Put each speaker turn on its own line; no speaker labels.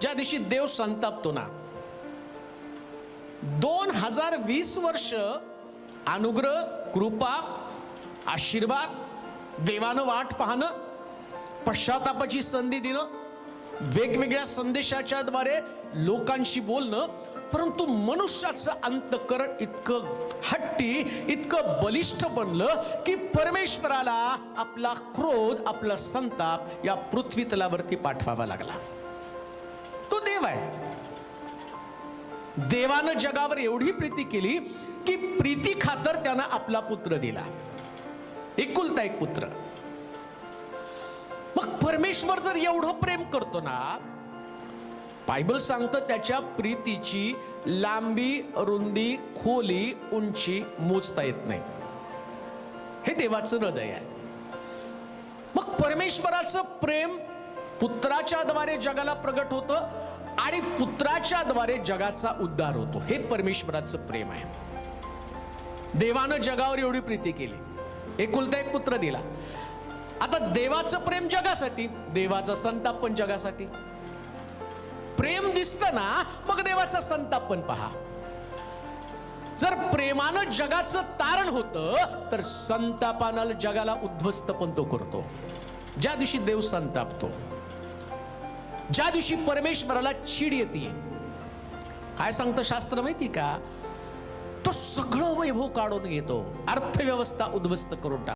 ज्या दिवशी देव संतापतो ना, 2020 वर्ष अनुग्रह, कृपा, आशीर्वाद, देवानं वाट पाहणं, पश्चातापाची संधी देणं, वेगवेगळ्या संदेशाच्या द्वारे लोकांशी बोलणं, परंतु मनुष्याचं अंतःकरण इतकं हट्टी, इतकं बलिष्ठ बनलं की परमेश्वराला आपला क्रोध, आपला संताप या पृथ्वी तलावरती पाठवावा लागला. तो देव आहे. देवानं जगावर एवढी प्रीती केली की प्रीती खातर त्यानं आपला पुत्र दिला, एकुलता एक पुत्र. मग परमेश्वर जर एवढं प्रेम करतो ना, बायबल सांगतं त्याच्या प्रीतीची लांबी, रुंदी, खोली, उंची मोजता येत नाही. हे देवाचं हृदय आहे. मग परमेश्वराचं प्रेम पुत्राच्या द्वारे जगाला प्रगट होतं आणि पुत्राच्या द्वारे जगाचा उद्धार होतो. हे परमेश्वराचं प्रेम आहे. देवानं जगावर एवढी प्रीती केली, एकुलता एक पुत्र दिला. आता देवाचं प्रेम जगासाठी, देवाचा संताप पण जगासाठी. प्रेम दिसतं ना, मग देवाचा संताप पण पहा. जर प्रेमानं जगाचं तारण होतं तर संतापानं जगाला उद्ध्वस्त पण तो करतो. ज्या दिवशी देव संतापतो, ज्या दिवशी परमेश्वराला चीड येते, काय सांगतं शास्त्र माहिती का? तो सगळं वैभव काढून घेतो, अर्थव्यवस्था उद्ध्वस्त करून टाकतो.